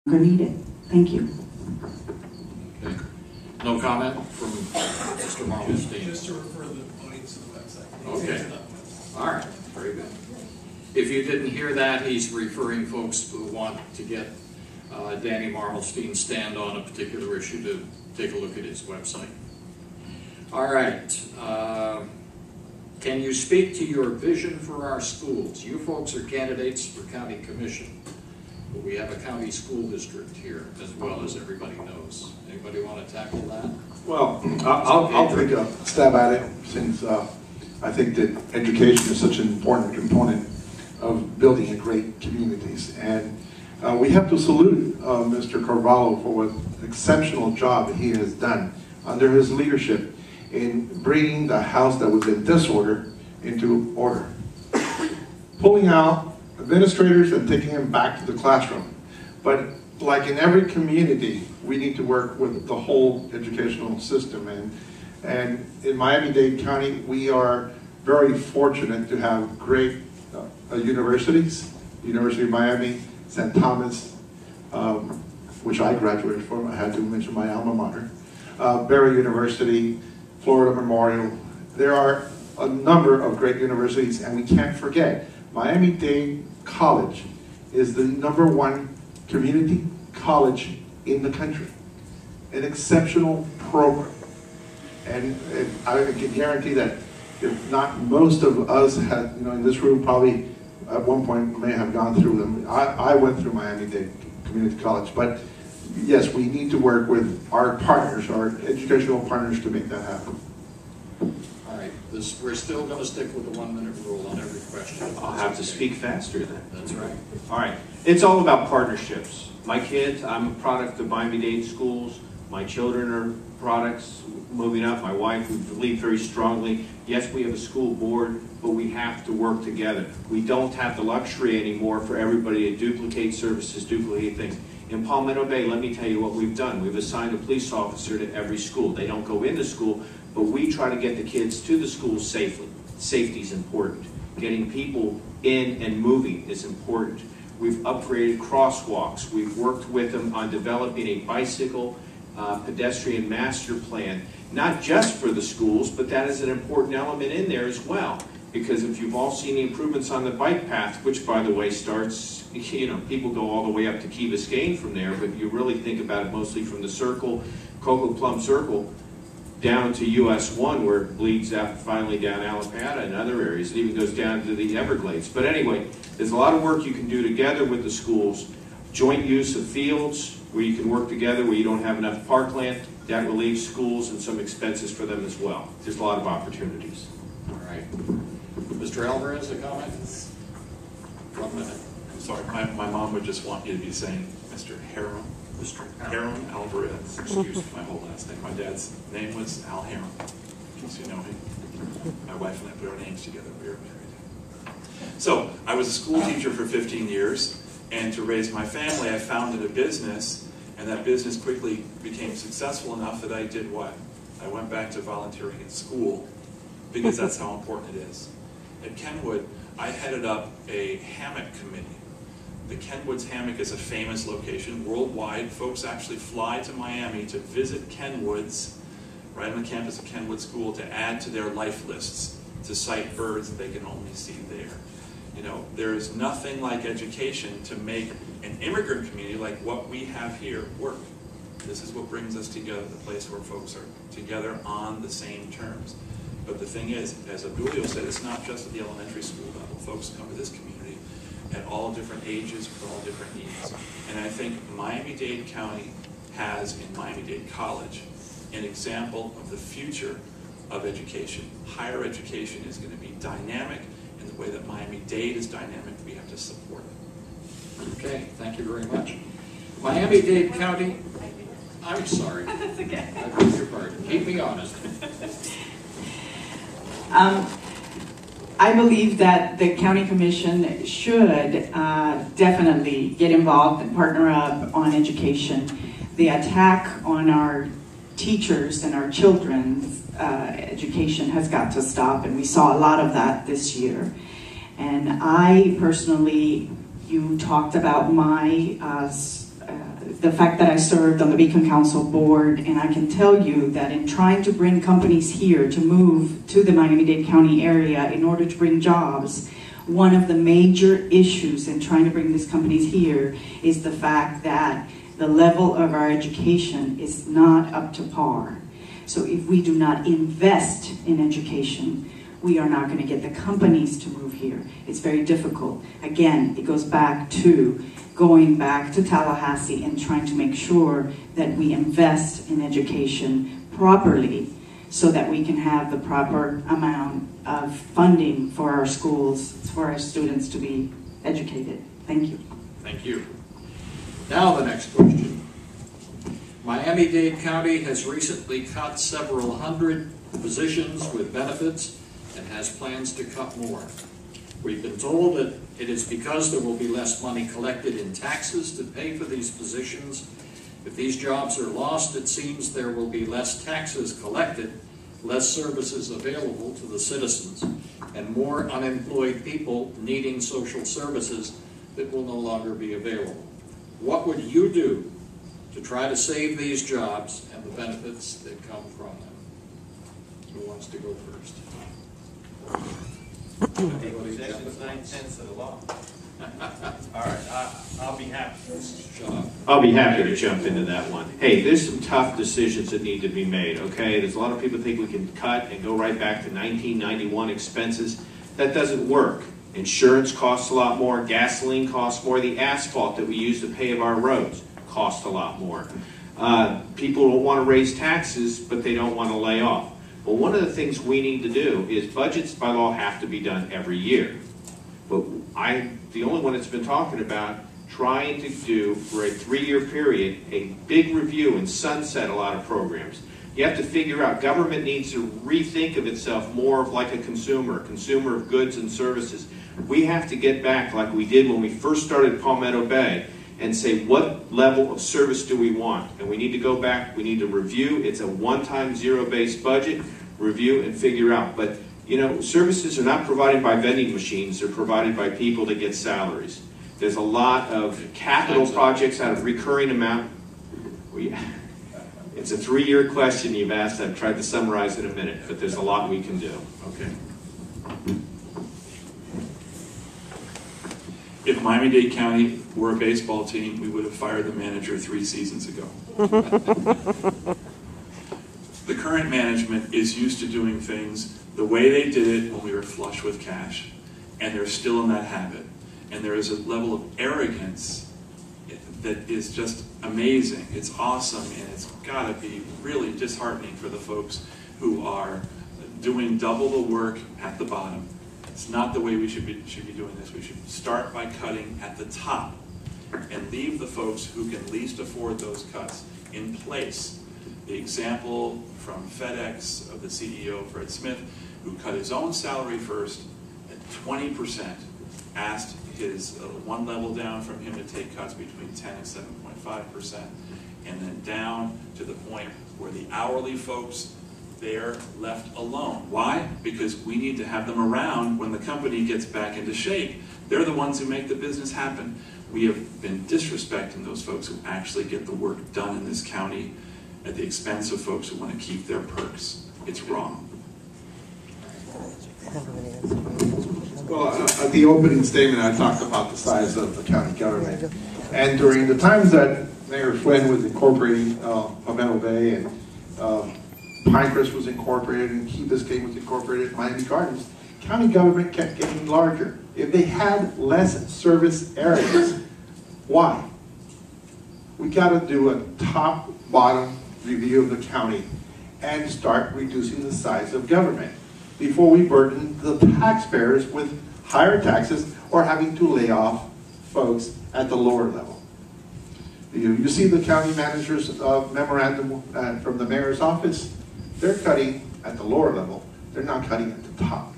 need it. Thank you. Okay. No comment from Mr. Marmelstein? Just to refer the audience to the website. Okay. All right. Very good. If you didn't hear that, he's referring folks who want to get Danny Marmelstein's stand on a particular issue to take a look at his website. All right. Can you speak to your vision for our schools? You folks are candidates for county commission, but we have a county school district here as well, as everybody knows. Anybody want to tackle that? Well, I'll take a stab at it, since I think that education is such an important component of building a great communities. And we have to salute Mr. Carvalho for what exceptional job he has done under his leadership in bringing the house that was in disorder into order. Pulling out administrators and taking them back to the classroom. But like in every community, we need to work with the whole educational system. And in Miami-Dade County, we are very fortunate to have great universities. University of Miami, St. Thomas, which I graduated from. I had to mention my alma mater. Barry University, Florida Memorial. There are a number of great universities, and we can't forget, Miami-Dade College is the #1 community college in the country. An exceptional program. And I can guarantee that if not most of us had, in this room probably at one point may have gone through them. I went through Miami-Dade Community College, but yes, we need to work with our partners, our educational partners, to make that happen. All right, we're still going to stick with the 1-minute rule on every question. I'll have to speak faster then. That's right. All right, it's all about partnerships. My kids, I'm a product of Miami-Dade schools. My children are products moving up. My wife, we believe very strongly. Yes, we have a school board, but we have to work together. We don't have the luxury anymore for everybody to duplicate services, duplicate things. In Palmetto Bay, let me tell you what we've done. We've assigned a police officer to every school. They don't go into school, but we try to get the kids to the schools safely. Safety is important. Getting people in and moving is important. We've upgraded crosswalks. We've worked with them on developing a bicycle pedestrian master plan, not just for the schools, but that is an important element in there as well. Because if you've all seen the improvements on the bike path, which by the way starts, people go all the way up to Key Biscayne from there, but you really think about it mostly from the circle, Cocoa Plum Circle, down to US 1, where it bleeds out finally down Alapata and other areas. It even goes down to the Everglades. But anyway, there's a lot of work you can do together with the schools. Joint use of fields, where you can work together, where you don't have enough parkland. That relieves schools and some expenses for them as well. There's a lot of opportunities. All right. Mr. Alvarez, a comment? 1 minute. I'm sorry, my mom would just want you to be saying Mr. Harum. Mr. Harum Alvarez. Excuse my whole last name. My dad's name was Al Harum, in case you know him. My wife and I put our names together. We were married. So, I was a school teacher for 15 years, and to raise my family, I founded a business, and that business quickly became successful enough that I did what? I went back to volunteering in school, because that's how important it is. At Kenwood, I headed up a hammock committee. The Kenwood's Hammock is a famous location worldwide. Folks actually fly to Miami to visit Kenwood's, right on the campus of Kenwood School, to add to their life lists, to cite birds that they can only see there. There is nothing like education to make an immigrant community like what we have here work. This is what brings us together, the place where folks are together on the same terms. But the thing is, as Abdulio said, it's not just at the elementary school level. Folks come to this community at all different ages with all different needs. And I think Miami-Dade County has, in Miami-Dade College, an example of the future of education. Higher education is going to be dynamic, and the way that Miami-Dade is dynamic, we have to support it. Okay, thank you very much. Miami-Dade County, I'm sorry. That's okay. I beg your pardon. Keep me honest. I believe that the County Commission should definitely get involved and partner up on education. The attack on our teachers and our children's education has got to stop, and we saw a lot of that this year. And I personally, you talked about my the fact that I served on the Beacon Council board, and I can tell you that in trying to bring companies here to move to the Miami-Dade County area in order to bring jobs, one of the major issues in trying to bring these companies here is the fact that the level of our education is not up to par. So if we do not invest in education, we are not going to get the companies to move here. It's very difficult. Again, it goes back to going back to Tallahassee and trying to make sure that we invest in education properly so that we can have the proper amount of funding for our schools, for our students to be educated. Thank you. Thank you. Now the next question. Miami-Dade County has recently cut several hundred positions with benefits and has plans to cut more. We've been told that it is because there will be less money collected in taxes to pay for these positions. If these jobs are lost, it seems there will be less taxes collected, less services available to the citizens, and more unemployed people needing social services that will no longer be available. What would you do to try to save these jobs and the benefits that come from them? Who wants to go first? Section's 9/10 of the law. All right, I'll be happy. I'll be happy to jump into that one. Hey, there's some tough decisions that need to be made, okay? There's a lot of people think we can cut and go right back to 1991 expenses. That doesn't work. Insurance costs a lot more, gasoline costs more, the asphalt that we use to pave our roads costs a lot more. People don't want to raise taxes, but they don't want to lay off. Well, one of the things we need to do is budgets by law have to be done every year. But the only one that's been talking about trying to do for a 3-year period a big review and sunset a lot of programs. You have to figure out government needs to rethink of itself more of like a consumer of goods and services. We have to get back like we did when we first started Palmetto Bay and say what level of service do we want, and we need to go back, we need to review. It's a one-time zero-based budget, review and figure out. But you know, services are not provided by vending machines, they're provided by people that get salaries. There's a lot of capital projects out of recurring amount. It's a 3-year question you've asked. I've tried to summarize in a minute, but there's a lot we can do. Okay. If Miami-Dade County were a baseball team, we would have fired the manager 3 seasons ago. The current management is used to doing things the way they did it when we were flush with cash, and they're still in that habit. And there is a level of arrogance that is just amazing. It's awesome, and it's got to be really disheartening for the folks who are doing double the work at the bottom. It's not the way we should be doing this. We should start by cutting at the top and leave the folks who can least afford those cuts in place. The example from FedEx of the CEO, Fred Smith, who cut his own salary first at 20%, asked his one level down from him to take cuts between 10 and 7.5%, and then down to the point where the hourly folks, they're left alone. Why? Because we need to have them around when the company gets back into shape. They're the ones who make the business happen. We have been disrespecting those folks who actually get the work done in this county at the expense of folks who want to keep their perks. It's wrong. Well, the opening statement, I talked about the size of the county government. And during the times that Mayor Flynn was incorporating Palmetto Bay and Pinecrest was incorporated and Key Biscayne was incorporated, Miami Gardens, county government kept getting larger. If they had less service areas, why? We got to do a top-bottom review of the county and start reducing the size of government before we burden the taxpayers with higher taxes or having to lay off folks at the lower level. You see the county manager's memorandum from the mayor's office? They're cutting at the lower level. They're not cutting at the top.